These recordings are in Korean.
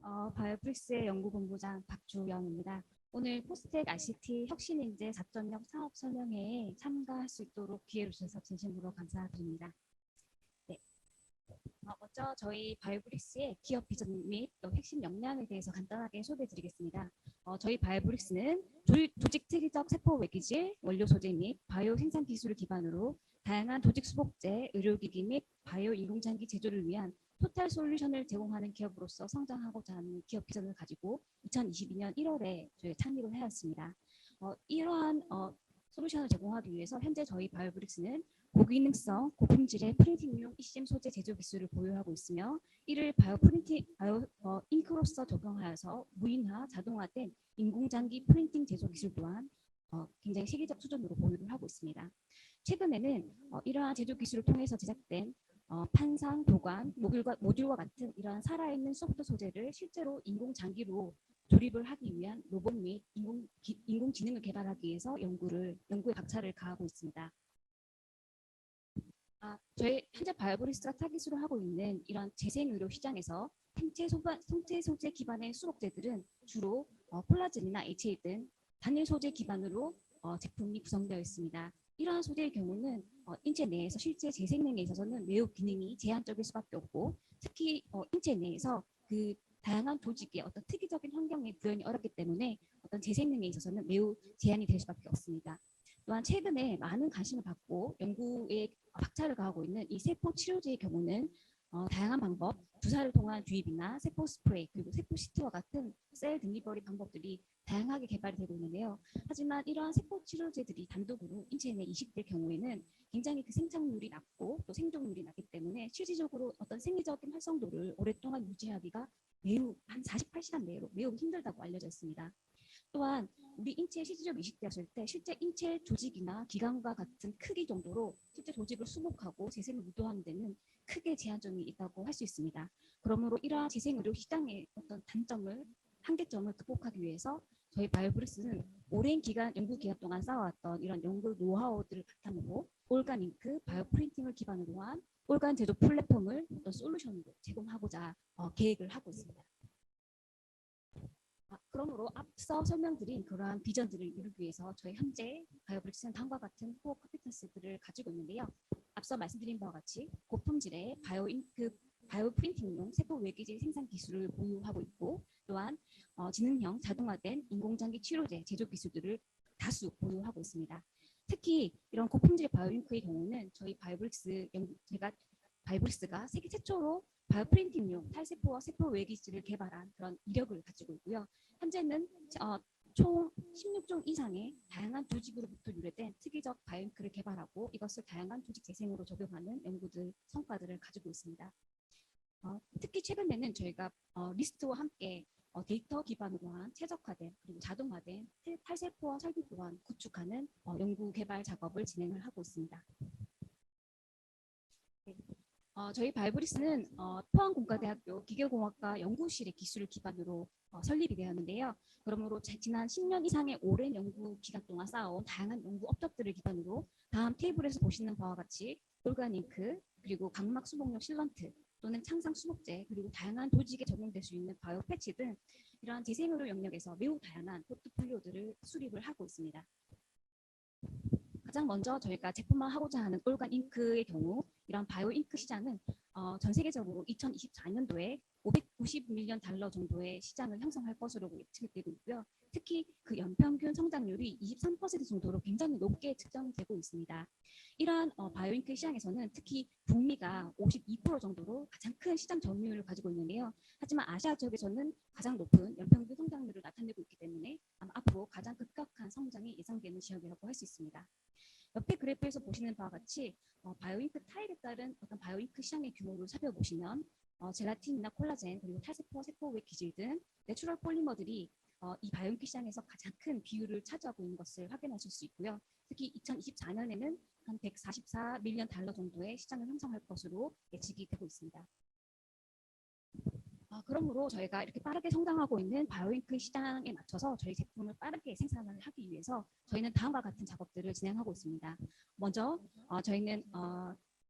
바이오프릭스의 연구본부장 박주영입니다. 오늘 포스텍 ICT 혁신인재 4.0 사업 설명회에 참가할 수 있도록 기회를 주셔서 진심으로 감사드립니다. 네. 먼저 저희 바이오브릭스의 기업 비전 및 핵심 역량에 대해서 간단하게 소개해드리겠습니다. 저희 바이오브릭스는 조직 특이적 세포 외기질, 원료 소재 및 바이오 생산 기술을 기반으로 다양한 조직 수복제, 의료기기 및 바이오 인공장기 제조를 위한 토탈 솔루션을 제공하는 기업으로서 성장하고자 하는 기업 비전을 가지고 2022년 1월에 저희 창립을 하였습니다. 이러한 솔루션을 제공하기 위해서 현재 저희 바이오브릭스는 고기능성, 고품질의 프린팅용 ECM 소재 제조 기술을 보유하고 있으며 이를 바이오 잉크로서 적용하여서 무인화, 자동화된 인공장기 프린팅 제조 기술 또한 굉장히 세계적 수준으로 보유를 하고 있습니다. 최근에는 이러한 제조 기술을 통해서 제작된 판상, 도관, 모듈과 같은 이러한 살아있는 소프트 소재를 실제로 인공장기로 조립을 하기 위한 로봇 및 인공지능을 개발하기 위해서 연구에 박차를 가하고 있습니다. 저희 현재 바이오브릭스가 타깃으로 하고 있는 이런 재생의료 시장에서 생체 소재 기반의 수복제들은 주로 콜라겐이나 HA 등 단일 소재 기반으로 제품이 구성되어 있습니다. 이러한 소재의 경우는 인체 내에서 실제 재생능에 있어서는 매우 기능이 제한적일 수밖에 없고 특히 인체 내에서 그 다양한 조직의 어떤 특이적인 환경에 구현이 어렵기 때문에 어떤 재생능에 있어서는 매우 제한이 될 수밖에 없습니다. 또한 최근에 많은 관심을 받고 연구에 박차를 가하고 있는 이 세포 치료제의 경우는 다양한 방법, 주사를 통한 주입이나 세포 스프레이, 그리고 세포 시트와 같은 셀 딜리버리 방법들이 다양하게 개발이 되고 있는데요. 하지만 이러한 세포 치료제들이 단독으로 인체 내에 이식될 경우에는 굉장히 그 생착률이 낮고 또 생존율이 낮기 때문에 실질적으로 어떤 생리적인 활성도를 오랫동안 유지하기가 매우 한 48시간 내로 매우 힘들다고 알려져 있습니다. 또한 우리 인체에 실질적으로 이식되었을 때 실제 인체 조직이나 기관과 같은 크기 정도로 실제 조직을 수복하고 재생을 유도하는 데는 크게 제한점이 있다고 할 수 있습니다. 그러므로 이러한 재생의료 시장의 어떤 한계점을 극복하기 위해서 저희 바이오브릭스는 오랜 연구 기간 동안 쌓아왔던 이런 연구 노하우들을 바탕으로 올간 잉크, 바이오 프린팅을 기반으로 한 올간 제조 플랫폼을 어떤 솔루션으로 제공하고자 계획을 하고 있습니다. 그러므로 앞서 설명드린 그러한 비전들을 이루기 위해서 저희 현재 바이오브릭스는 다음과 같은 코어 컴피턴스들을 가지고 있는데요. 앞서 말씀드린 바와 같이 고품질의 바이오 프린팅용 세포 외기질 생산 기술을 보유하고 있고 또한 지능형 자동화된 인공장기 치료제 제조 기술들을 다수 보유하고 있습니다. 특히 이런 고품질 바이오잉크의 경우는 저희 바이오브릭스가 세계 최초로 바이오프린팅용 탈세포와 세포 외기질을 개발한 그런 이력을 가지고 있고요. 현재는 총 16종 이상의 다양한 조직으로부터 유래된 특이적 바이오잉크를 개발하고 이것을 다양한 조직 재생으로 적용하는 성과들을 가지고 있습니다. 특히 최근에는 저희가 리스트와 함께 데이터 기반으로 한 최적화된 그리고 자동화된 탈세포와 설비 또한 구축하는 연구 개발 작업을 진행을 하고 있습니다. 저희 바이오브릭스는 포항공과대학교 기계공학과 연구실의 기술을 기반으로 설립이 되었는데요. 그러므로 지난 10년 이상의 오랜 연구 기간 동안 쌓아온 다양한 연구 업적들을 기반으로 다음 테이블에서 보시는 바와 같이 올간잉크, 그리고 각막 수복용 실런트 또는 창상 수복제, 그리고 다양한 조직에 적용될 수 있는 바이오 패치 등 이러한 재생의료 영역에서 매우 다양한 포트폴리오들을 수립을 하고 있습니다. 가장 먼저 저희가 제품화하고자 하는 올간 잉크의 경우 이런 바이오 잉크 시장은 전 세계적으로 2024년도에 590밀리언 달러 정도의 시장을 형성할 것으로 예측되고 있고요. 특히 그 연평균 성장률이 23% 정도로 굉장히 높게 측정되고 있습니다. 이러한 바이오 잉크 시장에서는 특히 북미가 52% 정도로 가장 큰 시장 점유율을 가지고 있는데요. 하지만 아시아 지역에서는 가장 높은 연평균 성장률을 나타내고 있기 때문에 아마 앞으로 가장 급격한 성장이 예상되는 지역이라고 할 수 있습니다. 옆에 그래프에서 보시는 바와 같이 바이오잉크 타입에 따른 어떤 바이오잉크 시장의 규모를 살펴보시면 젤라틴이나 콜라겐 그리고 탈세포, 세포외 기질 등 내추럴 폴리머들이 이 바이오잉크 시장에서 가장 큰 비율을 차지하고 있는 것을 확인하실 수 있고요. 특히 2024년에는 한 144밀리언 달러 정도의 시장을 형성할 것으로 예측이 되고 있습니다. 그러므로 저희가 이렇게 빠르게 성장하고 있는 바이오잉크 시장에 맞춰서 저희 제품을 빠르게 생산을 하기 위해서 저희는 다음과 같은 작업들을 진행하고 있습니다. 먼저 저희는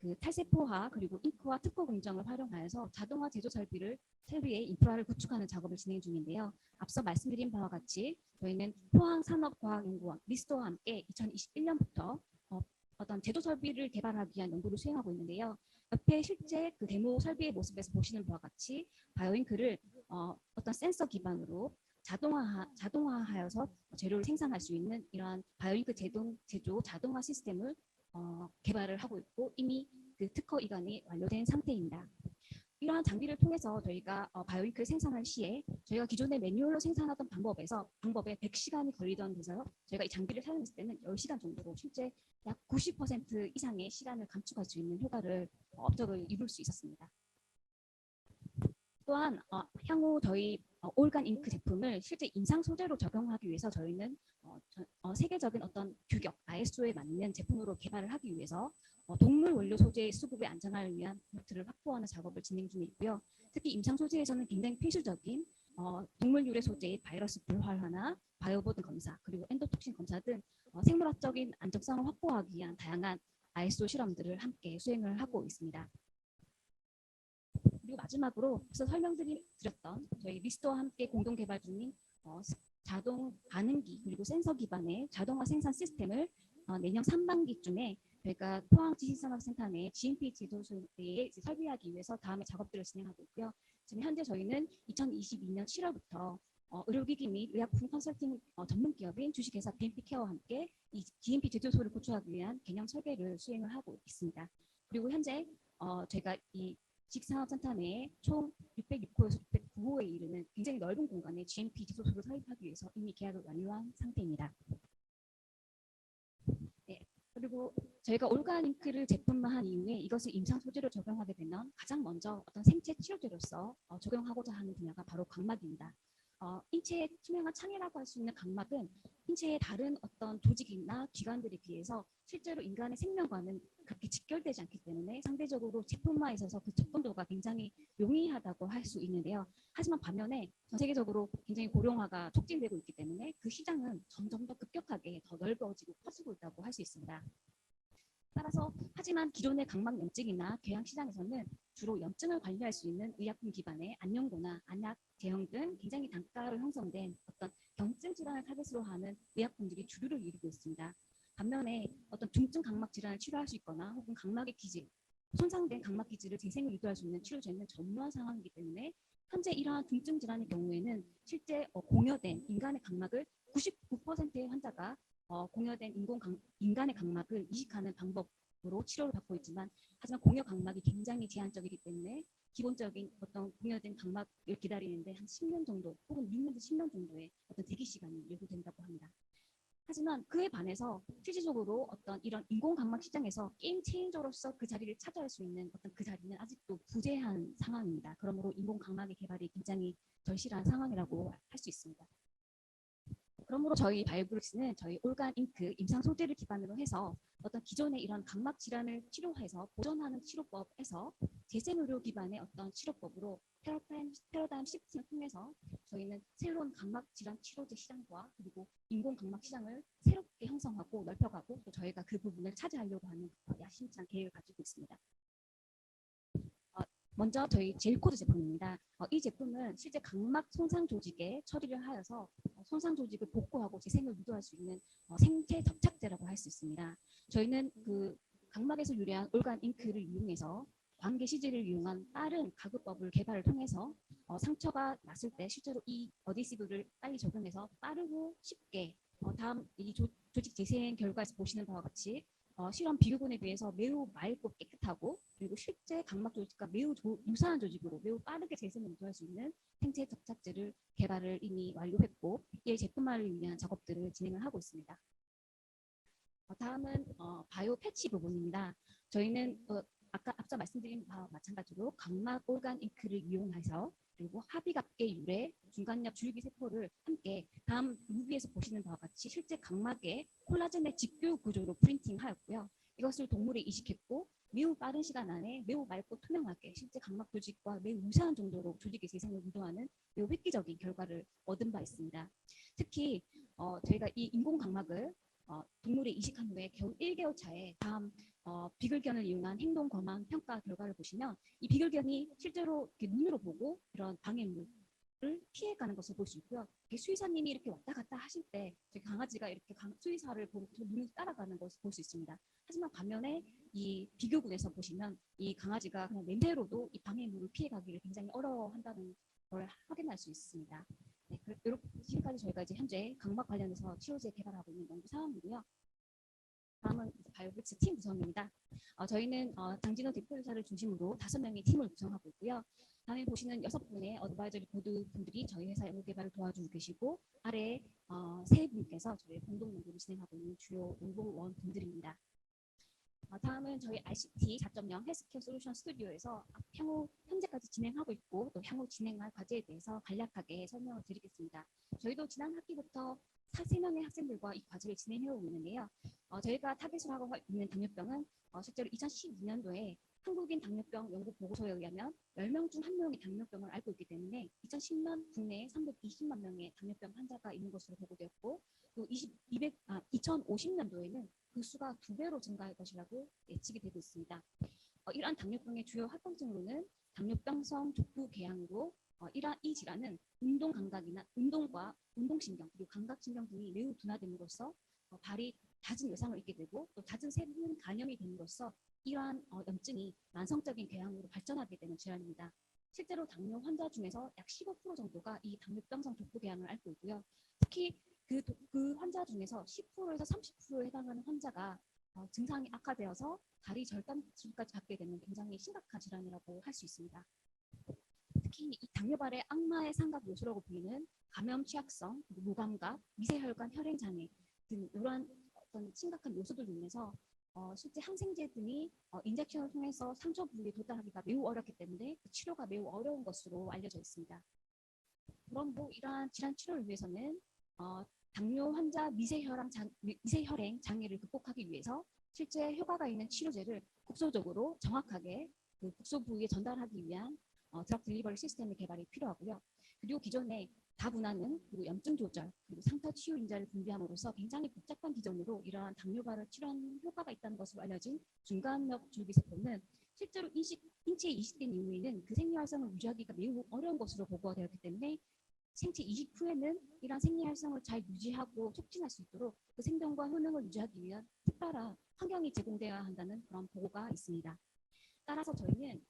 그 탈세포화 그리고 잉크와 특허 공정을 활용하여서 자동화 제조 설비의 인프라를 구축하는 작업을 진행 중인데요. 앞서 말씀드린 바와 같이 저희는 포항산업과학연구원 리스토와 함께 2021년부터 어떤 제조 설비를 개발하기 위한 연구를 수행하고 있는데요. 옆에 실제 그 데모 설비의 모습에서 보시는 바와 같이 바이오잉크를 어떤 센서 기반으로 자동화하여서 재료를 생산할 수 있는 이러한 바이오잉크 제조 자동화 시스템을 개발을 하고 있고 이미 그 특허 이관이 완료된 상태입니다. 이러한 장비를 통해서 저희가 바이오잉크를 생산할 시에 저희가 기존에 매뉴얼로 생산하던 방법에 100시간이 걸리던 데서요. 저희가 이 장비를 사용했을 때는 10시간 정도로 실제 약 90% 이상의 시간을 감축할 수 있는 효과를 업적을 이룰 수 있었습니다. 또한 향후 저희 올간 잉크 제품을 실제 임상 소재로 적용하기 위해서 저희는 세계적인 어떤 규격 ISO에 맞는 제품으로 개발을 하기 위해서 동물 원료 소재의 수급의 안정화를 위한 루트를 확보하는 작업을 진행 중에 있고요. 특히 임상 소재에서는 굉장히 필수적인 동물 유래 소재의 바이러스 불활화나 바이오보드 검사 그리고 엔도톡신 검사 등 생물학적인 안정성을 확보하기 위한 다양한 ISO 실험들을 함께 수행을 하고 있습니다. 그리고 마지막으로 앞서 설명드렸던 저희 리스토와 함께 공동 개발 중인 자동 반응기 그리고 센서 기반의 자동화 생산 시스템을 내년 3반기쯤에 저희가 포항지식산업센터 내 GMP 제조소에 설비하기 위해서 다음에 작업들을 진행하고 있고요. 지금 현재 저희는 2022년 7월부터 의료기기 및 의약품 컨설팅 전문 기업인 주식회사 BMP케어와 함께 이 GMP 제조소를 구축하기 위한 개념 설계를 수행을 하고 있습니다. 그리고 현재 저희가 이 지식산업센터 내에 총 606호에서 609호에 이르는 굉장히 넓은 공간에 GMP 제조소를 설립하기 위해서 이미 계약을 완료한 상태입니다. 네, 그리고 저희가 올가잉크를 제품화한 이후에 이것을 임상 소재로 적용하게 되면 가장 먼저 어떤 생체 치료제로서 적용하고자 하는 분야가 바로 각막입니다. 인체의 투명한 창이라고 할 수 있는 각막은 인체의 다른 어떤 조직이나 기관들에 비해서 실제로 인간의 생명과는 그렇게 직결되지 않기 때문에 상대적으로 제품화에 있어서 그 접근도가 굉장히 용이하다고 할 수 있는데요. 하지만 반면에 전 세계적으로 굉장히 고령화가 촉진되고 있기 때문에 그 시장은 점점 더 급격하게 더 넓어지고 커지고 있다고 할 수 있습니다. 따라서 하지만 기존의 각막 염증이나 궤양 시장에서는 주로 염증을 관리할 수 있는 의약품 기반의 안연고나 안약 제형 등 굉장히 단가로 형성된 어떤 경증 질환을 타겟으로 하는 의약품들이 주류를 이루고 있습니다. 반면에 어떤 중증 각막 질환을 치료할 수 있거나 혹은 각막의 기질, 손상된 각막 기질을 재생을 유도할 수 있는 치료제는 전무한 상황이기 때문에 현재 이러한 중증 질환의 경우에는 실제 공여된 인간의 각막을 99%의 환자가 공여된 인간의 각막을 이식하는 방법으로 치료를 받고 있지만 하지만 공여 각막이 굉장히 제한적이기 때문에 기본적인 어떤 공여된 각막을 기다리는데 한 10년 정도 혹은 6년에서 10년 정도의 어떤 대기 시간이 요구된다고 합니다. 하지만 그에 반해서 실질적으로 어떤 이런 인공 각막 시장에서 게임 체인저로서 그 자리를 차지할 수 있는 어떤 그 자리는 아직도 부재한 상황입니다. 그러므로 인공 각막의 개발이 굉장히 절실한 상황이라고 할 수 있습니다. 그러므로 저희 바이오브릭스는 저희 올간 잉크 임상 소재를 기반으로 해서 어떤 기존의 이런 각막 질환을 치료해서 보존하는 치료법에서 재생의료 기반의 어떤 치료법으로 패러다임 시프트를 통해서 저희는 새로운 각막 질환 치료제 시장과 그리고 인공 각막 시장을 새롭게 형성하고 넓혀가고 또 저희가 그 부분을 차지하려고 하는 야심찬 계획을 가지고 있습니다. 먼저 저희 젤코드 제품입니다. 이 제품은 실제 각막 손상 조직에 처리를 하여서 손상 조직을 복구하고 재생을 유도할 수 있는 생체 접착제라고 할 수 있습니다. 저희는 그 각막에서 유래한 올간 잉크를 이용해서 관계 CG를 이용한 빠른 가급법을 개발을 통해서 상처가 났을 때 실제로 이 어디시브를 빨리 적용해서 빠르고 쉽게 다음 이 조직 재생 결과에서 보시는 바와 같이 실험 비료군에 비해서 매우 맑고 깨끗하고 그리고 실제 각막 조직과 매우 유사한 조직으로 매우 빠르게 재생을 유도할 수 있는 생체 접착제를 개발을 이미 완료했고 이 제품화를 위한 작업들을 진행을 하고 있습니다. 다음은 바이오 패치 부분입니다. 저희는 앞서 말씀드린 바와 마찬가지로 각막 올간 잉크를 이용해서 그리고 합의갑계 유래 중간엽 줄기 세포를 함께 다음 무비에서 보시는 바와 같이 실제 각막의 콜라겐의 직교 구조로 프린팅하였고요. 이것을 동물에 이식했고 매우 빠른 시간 안에 매우 맑고 투명하게 실제 각막 조직과 매우 유사한 정도로 조직의 재생을 유도하는 매우 획기적인 결과를 얻은 바 있습니다. 특히 저희가 이 인공 각막을 동물에 이식한 후에 겨우 1개월 차에 다음 비글견을 이용한 행동 검안 평가 결과를 보시면 이 비글견이 실제로 이렇게 눈으로 보고 이런 방해물을 피해가는 것을 볼 수 있고요. 수의사님이 이렇게 왔다 갔다 하실 때 강아지가 이렇게 수의사를 보고 눈을 따라가는 것을 볼 수 있습니다. 하지만 반면에 이 비교군에서 보시면 이 강아지가 그냥 냄새로도 이 방해물을 피해가기를 굉장히 어려워한다는 걸 확인할 수 있습니다. 네, 이렇게 지금까지 저희가 이제 현재 각막 관련해서 치료제 개발하고 있는 연구 사항이고요. 다음은 바이오브릭스 팀 구성입니다. 저희는 장진호 대표이사를 중심으로 5명의 팀을 구성하고 있고요. 다음에 보시는 6분의 어드바이저리 보드 분들이 저희 회사 연구 개발을 도와주고 계시고 아래 3분께서 저희 공동 연구를 진행하고 있는 주요 연구원 분들입니다. 다음은 저희 RCT 4.0 헬스케어 솔루션 스튜디오에서 향후 현재까지 진행하고 있고 또 향후 진행할 과제에 대해서 간략하게 설명을 드리겠습니다. 저희도 지난 학기부터 3명의 학생들과 이 과제를 진행해오고 있는데요. 저희가 타겟을 하고 있는 당뇨병은 실제로 2012년도에 한국인 당뇨병 연구 보고서에 의하면 10명 중 1명이 당뇨병을 앓고 있기 때문에 2010년 국내에 320만 명의 당뇨병 환자가 있는 것으로 보고되었고 또 2050년도에는 그 수가 2배로 증가할 것이라고 예측이 되고 있습니다. 이러한 당뇨병의 주요 활동증으로는 당뇨병성 족부 궤양으로 이 질환은 운동 감각이나 운동과 운동신경 그리고 감각신경 등이 매우 둔화됨으로써 발이 잦은 외상을 입게 되고 또 잦은 세균 간염이 됨으로써 이러한 염증이 만성적인 궤양으로 발전하게 되는 질환입니다. 실제로 당뇨 환자 중에서 약 15% 정도가 이 당뇨병성 족부 궤양을 앓고 있고요. 특히 그 환자 중에서 10%에서 30%에 해당하는 환자가 증상이 악화되어서 다리 절단술까지 갖게 되는 굉장히 심각한 질환이라고 할 수 있습니다. 특히 이 당뇨발의 악마의 삼각 요소라고 불리는 감염 취약성, 무감각, 미세혈관 혈행 장애 등 이러한 어떤 심각한 요소들로 인해서 실제 항생제 등이 인젝션을 통해서 상처 부위에 도달하기가 매우 어렵기 때문에 그 치료가 매우 어려운 것으로 알려져 있습니다. 그럼 이러한 질환 치료를 위해서는 당뇨 환자 미세혈행 장애를 극복하기 위해서 실제 효과가 있는 치료제를 국소적으로 정확하게 그 국소 부위에 전달하기 위한 드럭 딜리버리 시스템의 개발이 필요하고요. 그리고 기존에 다분화능, 그리고 염증 조절, 그리고 상처 치유 인자를 분비함으로써 굉장히 복잡한 기전으로 이러한 당뇨발을 치료하는 효과가 있다는 것으로 알려진 중간력 줄기세포는 실제로 인체에 이식된 이후에는 그 생리 활성을 유지하기가 매우 어려운 것으로 보고가 되었기 때문에 생체 이식 후에는 이러한 생리 활성을 잘 유지하고 촉진할 수 있도록 그 생존과 효능을 유지하기 위한 특별한 환경이 제공되어야 한다는 그런 보고가 있습니다. 따라서 저희는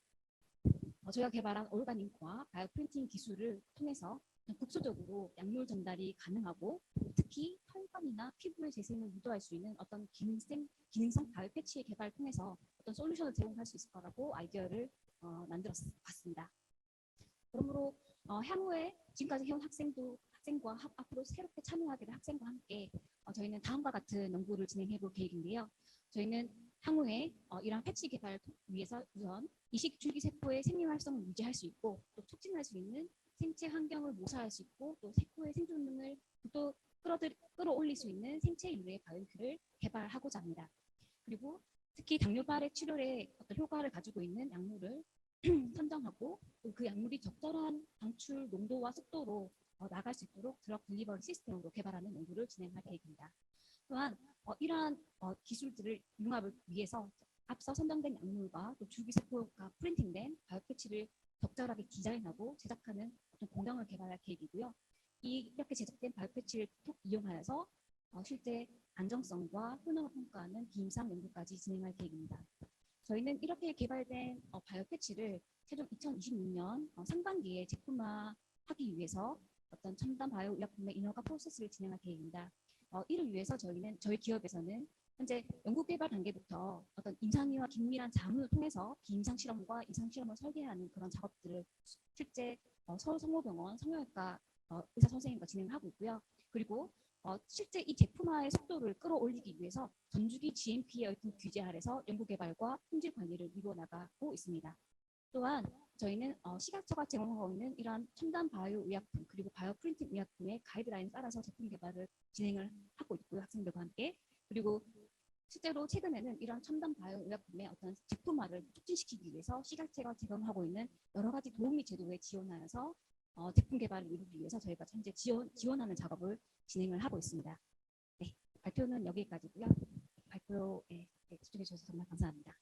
저희가 개발한 올가닉과 바이오프린팅 기술을 통해서 국소적으로 약물 전달이 가능하고 특히 혈관이나 피부의 재생을 유도할 수 있는 어떤 기능성 바이오 패치의 개발을 통해서 어떤 솔루션을 제공할 수 있을 거라고 아이디어를 만들어 봤습니다. 그러므로 향후에 지금까지 해온 학생과 앞으로 새롭게 참여하게 될 학생과 함께 저희는 다음과 같은 연구를 진행해 볼 계획인데요. 저희는 향후에 이러한 패치 개발을 위해서 우선 이식줄기세포의 생리활성을 유지할 수 있고 또 촉진할 수 있는 생체 환경을 모사할 수 있고 또 세포의 생존능을 또 끌어올릴 수 있는 생체 유래의 바이오키를 개발하고자 합니다. 그리고 특히 당뇨발의 치료에 어떤 효과를 가지고 있는 약물을 선정하고 그 약물이 적절한 방출 농도와 속도로 나갈 수 있도록 드럭 딜리버리 시스템으로 개발하는 연구를 진행할 계획입니다. 또한 이러한 기술들을 융합을 위해서 앞서 선정된 약물과 또 줄기세포가 프린팅된 바이오패치를 적절하게 디자인하고 제작하는 어떤 공정을 개발할 계획이고요. 이렇게 제작된 바이오패치를 톡 이용하여서 실제 안정성과 효능을 평가하는 비임상 연구까지 진행할 계획입니다. 저희는 이렇게 개발된 바이오패치를 최종 2026년 상반기에 제품화하기 위해서 어떤 첨단 바이오 의약품의 인허가 프로세스를 진행할 계획입니다. 이를 위해서 저희 기업에서는 현재 연구개발 단계부터 어떤 임상위와 긴밀한 자문을 통해서 비임상 실험과 임상 실험을 설계하는 그런 작업들을 실제 서울성모병원 성형외과 의사 선생님과 진행하고 있고요. 그리고 실제 이 제품화의 속도를 끌어올리기 위해서 전주기 GMP에 얽힌 규제 아래서 연구개발과 품질 관리를 이루어나가고 있습니다. 또한 저희는 식약처가 제공하고 있는 이러한 첨단 바이오 의약품 그리고 바이오 프린팅 의약품의 가이드라인을 따라서 제품 개발을 진행을 하고 있고요. 학생들과 함께. 그리고 실제로 최근에는 이런 첨단 바이오 의약품의 어떤 제품화를 촉진시키기 위해서 식약처가 제공하고 있는 여러 가지 도우미 제도에 지원하여서 제품 개발을 이루기 위해서 저희가 현재 지원하는 작업을 진행을 하고 있습니다. 네, 발표는 여기까지고요. 발표 발표에 집중해 주셔서 정말 감사합니다.